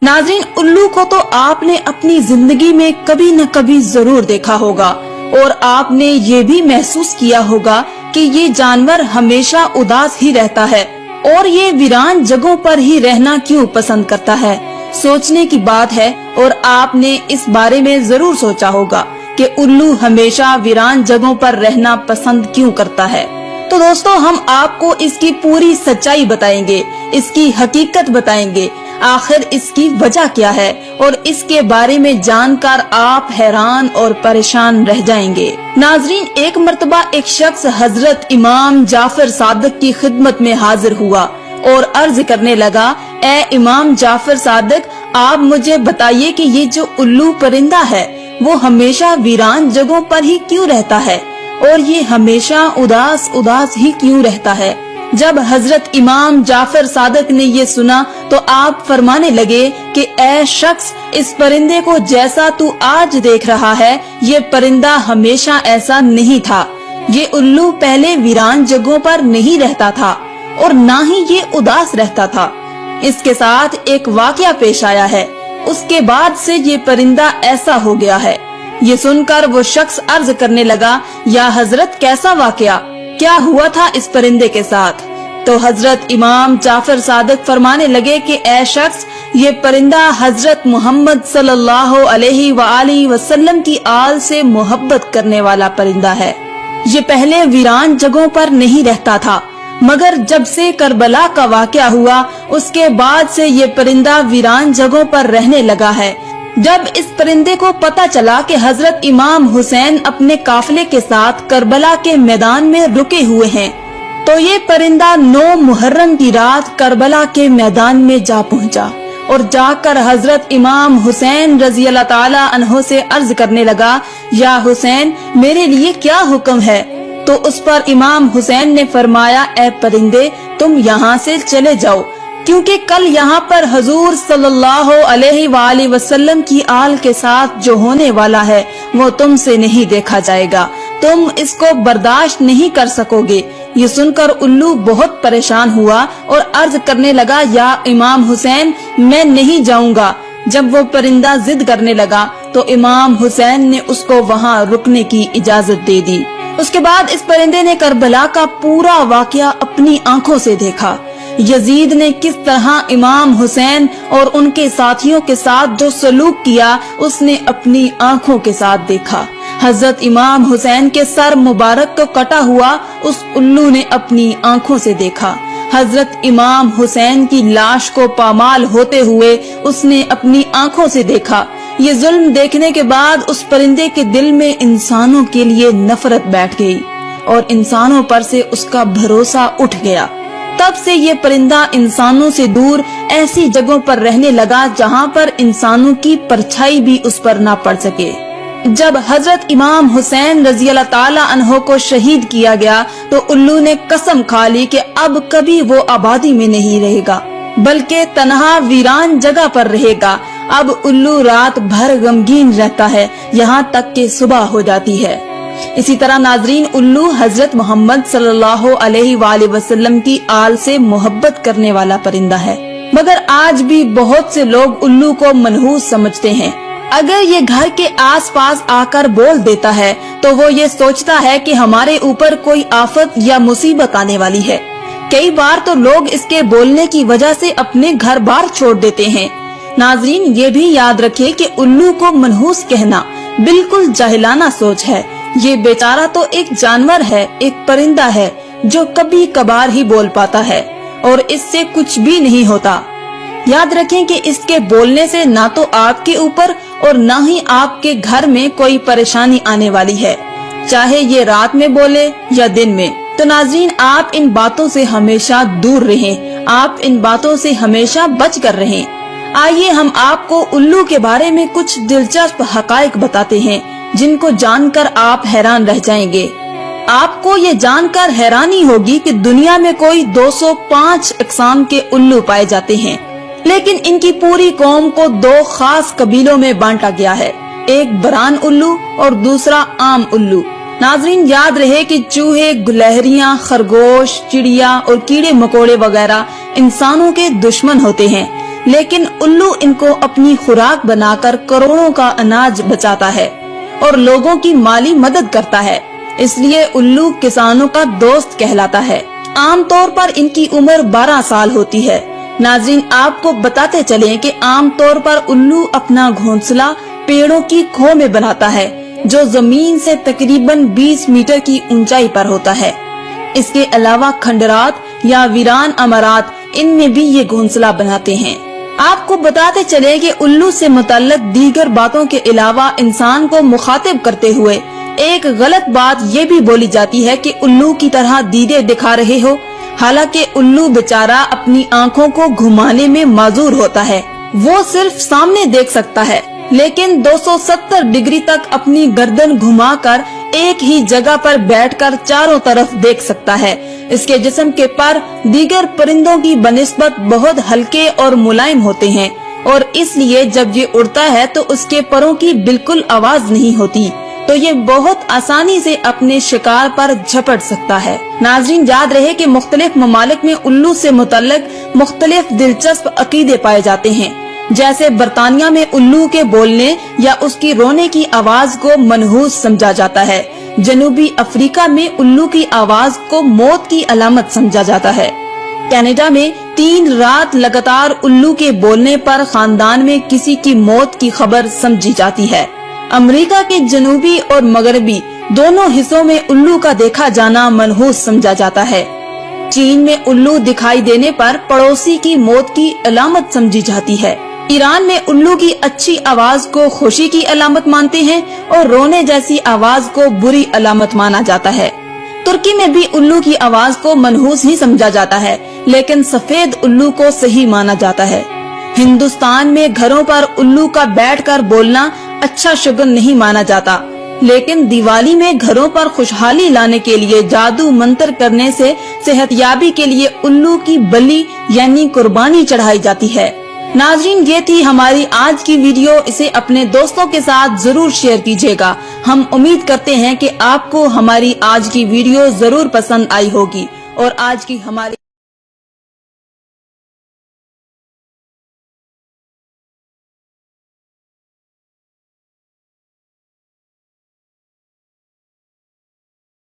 नाज़रीन, उल्लू को तो आपने अपनी जिंदगी में कभी न कभी जरूर देखा होगा और आपने ये भी महसूस किया होगा कि ये जानवर हमेशा उदास ही रहता है और ये वीरान जगहों पर ही रहना क्यों पसंद करता है। सोचने की बात है और आपने इस बारे में जरूर सोचा होगा कि उल्लू हमेशा वीरान जगहों पर रहना पसंद क्यों करता है। तो दोस्तों, हम आपको इसकी पूरी सच्चाई बताएंगे, इसकी हकीकत बताएंगे, आखिर इसकी वजह क्या है और इसके बारे में जानकर आप हैरान और परेशान रह जाएंगे। नाजरीन, एक मर्तबा एक शख्स हजरत इमाम जाफर सादिक की खिदमत में हाजिर हुआ और अर्ज करने लगा, ए इमाम जाफर सादिक, आप मुझे बताइए कि ये जो उल्लू परिंदा है वो हमेशा वीरान जगहों पर ही क्यों रहता है और ये हमेशा उदास उदास ही क्यों रहता है। जब हजरत इमाम जाफर सादिक ने ये सुना तो आप फरमाने लगे कि ऐ शख्स, इस परिंदे को जैसा तू आज देख रहा है ये परिंदा हमेशा ऐसा नहीं था। ये उल्लू पहले वीरान जगहों पर नहीं रहता था और ना ही ये उदास रहता था। इसके साथ एक वाकया पेश आया है, उसके बाद से ये परिंदा ऐसा हो गया है। ये सुनकर वो शख्स अर्ज करने लगा, या हजरत, कैसा वाकया, क्या हुआ था इस परिंदे के साथ? तो हजरत इमाम जाफर सादिक फरमाने लगे कि ऐ शख्स, ये परिंदा हजरत मोहम्मद सल्लल्लाहु अलैहि वालैहि वसल्लम की आल से मोहब्बत करने वाला परिंदा है। ये पहले वीरान जगहों पर नहीं रहता था, मगर जब से करबला का वाकया हुआ उसके बाद से ये परिंदा वीरान जगहों पर रहने लगा है। जब इस परिंदे को पता चला कि हजरत इमाम हुसैन अपने काफिले के साथ करबला के मैदान में रुके हुए हैं, तो ये परिंदा 9 मुहर्रम की रात करबला के मैदान में जा पहुंचा और जाकर हजरत इमाम हुसैन रजी अल्लाह ताला अन्हो से अर्ज करने लगा, या हुसैन, मेरे लिए क्या हुक्म है? तो उस पर इमाम हुसैन ने फरमाया, ए परिंदे, तुम यहाँ से चले जाओ, क्योंकि कल यहाँ पर हजूर सल्लल्लाहु अलैहि वसल्लम की आल के साथ जो होने वाला है वो तुमसे नहीं देखा जाएगा, तुम इसको बर्दाश्त नहीं कर सकोगे। ये सुनकर उल्लू बहुत परेशान हुआ और अर्ज करने लगा, या इमाम हुसैन, मैं नहीं जाऊंगा। जब वो परिंदा जिद करने लगा तो इमाम हुसैन ने उसको वहाँ रुकने की इजाजत दे दी। उसके बाद इस परिंदे ने करबला का पूरा वाकया अपनी आंखों से देखा। यजीद ने किस तरह इमाम हुसैन और उनके साथियों के साथ जो सलूक किया उसने अपनी आंखों के साथ देखा। हजरत इमाम हुसैन के सर मुबारक को कटा हुआ उस उल्लू ने अपनी आंखों से देखा। हजरत इमाम हुसैन की लाश को पामाल होते हुए उसने अपनी आंखों से देखा। ये जुल्म देखने के बाद उस परिंदे के दिल में इंसानों के लिए नफरत बैठ गई और इंसानों पर से उसका भरोसा उठ गया। तब से ये परिंदा इंसानों से दूर ऐसी जगहों पर रहने लगा जहाँ पर इंसानों की परछाई भी उस पर ना पड़ सके। जब हजरत इमाम हुसैन रजी अल्लाह ताला अन्हो को शहीद किया गया तो उल्लू ने कसम खा ली कि अब कभी वो आबादी में नहीं रहेगा, बल्कि तन्हा वीरान जगह पर रहेगा। अब उल्लू रात भर गमगीन रहता है, यहाँ तक कि सुबह हो जाती है। इसी तरह नाजरीन, उल्लू हजरत मोहम्मद सल्लल्लाहु अलैहि वसल्लम की आल से मोहब्बत करने वाला परिंदा है, मगर आज भी बहुत से लोग उल्लू को मनहूस समझते हैं। अगर ये घर के आसपास आकर बोल देता है तो वो ये सोचता है कि हमारे ऊपर कोई आफत या मुसीबत आने वाली है। कई बार तो लोग इसके बोलने की वजह से अपने घर बार छोड़ देते हैं। नाजरीन, ये भी याद रखें कि उल्लू को मनहूस कहना बिल्कुल जाहिलाना सोच है। ये बेचारा तो एक जानवर है, एक परिंदा है जो कभी कभार ही बोल पाता है और इससे कुछ भी नहीं होता। याद रखें कि इसके बोलने से ना तो आपके ऊपर और ना ही आपके घर में कोई परेशानी आने वाली है, चाहे ये रात में बोले या दिन में। तो नाज़रीन, आप इन बातों से हमेशा दूर रहें, आप इन बातों से हमेशा बच कर रहें। आइए हम आपको उल्लू के बारे में कुछ दिलचस्प हकाइक बताते हैं जिनको जानकर आप हैरान रह जाएंगे। आपको ये जानकर हैरानी होगी कि दुनिया में कोई 205 अक़साम के उल्लू पाए जाते हैं, लेकिन इनकी पूरी कौम को 2 खास कबीलों में बांटा गया है। ایک بران الو اور دوسرا عام الو۔ ناظرین یاد رہے کہ چوہے، گلہریاں، خرگوش، چڑیا اور کیڑے مکوڑے وغیرہ انسانوں کے دشمن ہوتے ہیں، لیکن الو ان کو اپنی خوراک بنا کر کروڑوں کا اناج بچاتا ہے اور لوگوں کی مالی مدد کرتا ہے، اس لیے الو کسانوں کا دوست کہلاتا ہے۔ عام طور پر ان کی عمر 12 سال ہوتی ہے۔ ناظرین آپ کو بتاتے چلیں کہ عام طور پر الو اپنا گھونسلہ پیڑوں کی کھو میں بناتا ہے جو زمین سے تقریباً 20 میٹر کی اونچائی پر ہوتا ہے۔ اس کے علاوہ کھنڈرات یا ویران امارات ان میں بھی یہ گھونسلہ بناتے ہیں۔ آپ کو بتاتے چلے کہ الو سے متعلق دیگر باتوں کے علاوہ انسان کو مخاطب کرتے ہوئے ایک غلط بات یہ بھی بولی جاتی ہے کہ الو کی طرح دیدے دکھا رہے ہو، حالانکہ الو بیچارہ اپنی آنکھوں کو گھمانے میں معذور ہوتا ہے۔ وہ صرف سامنے دیکھ سکتا ہے، لیکن 270 ڈگری تک اپنی گردن گھما کر ایک ہی جگہ پر بیٹھ کر چاروں طرف دیکھ سکتا ہے۔ اس کے جسم کے پر دیگر پرندوں کی بنسبت بہت ہلکے اور ملائم ہوتے ہیں اور اس لیے جب یہ اڑتا ہے تو اس کے پروں کی بالکل آواز نہیں ہوتی، تو یہ بہت آسانی سے اپنے شکار پر جھپٹ سکتا ہے۔ ناظرین یاد رہے کہ مختلف ممالک میں الو سے متعلق مختلف دلچسپ عقیدے پائے جاتے ہیں، جیسے برطانیہ میں الو کے بولنے یا اس کی رونے کی آواز کو منحوس سمجھا جاتا ہے۔ جنوبی افریقہ میں الو کی آواز کو موت کی علامت سمجھا جاتا ہے۔ کینیڈا میں 3 رات لگاتار الو کے بولنے پر خاندان میں کسی کی موت کی خبر سمجھی جاتی ہے۔ امریکہ کے جنوبی اور مغربی دونوں حصوں میں الو کا دیکھا جانا منحوس سمجھا جاتا ہے۔ چین میں الو دکھائی دینے پر پڑوسی کی موت کی علامت سمجھی جاتی ہے۔ ایران میں الو کی اچھی آواز کو خوشی کی علامت مانتے ہیں اور رونے جیسی آواز کو بری علامت مانا جاتا ہے۔ ترکی میں بھی الو کی آواز کو منحوس ہی سمجھا جاتا ہے، لیکن سفید الو کو صحیح مانا جاتا ہے۔ ہندوستان میں گھروں پر الو کا بیٹھ کر بولنا اچھا شگن نہیں مانا جاتا، لیکن دیوالی میں گھروں پر خوشحالی لانے کے لیے جادو منتر کرنے سے صحت یابی کے لیے الو کی بلی یعنی قربانی چڑھائی جاتی ہے۔ ناظرین یہ تھی ہماری آج کی ویڈیو، اسے اپنے دوستوں کے ساتھ ضرور شیئر کیجیے گا۔ ہم امید کرتے ہیں کہ آپ کو ہماری آج کی ویڈیو ضرور پسند آئی ہوگی اور آج کی ہماری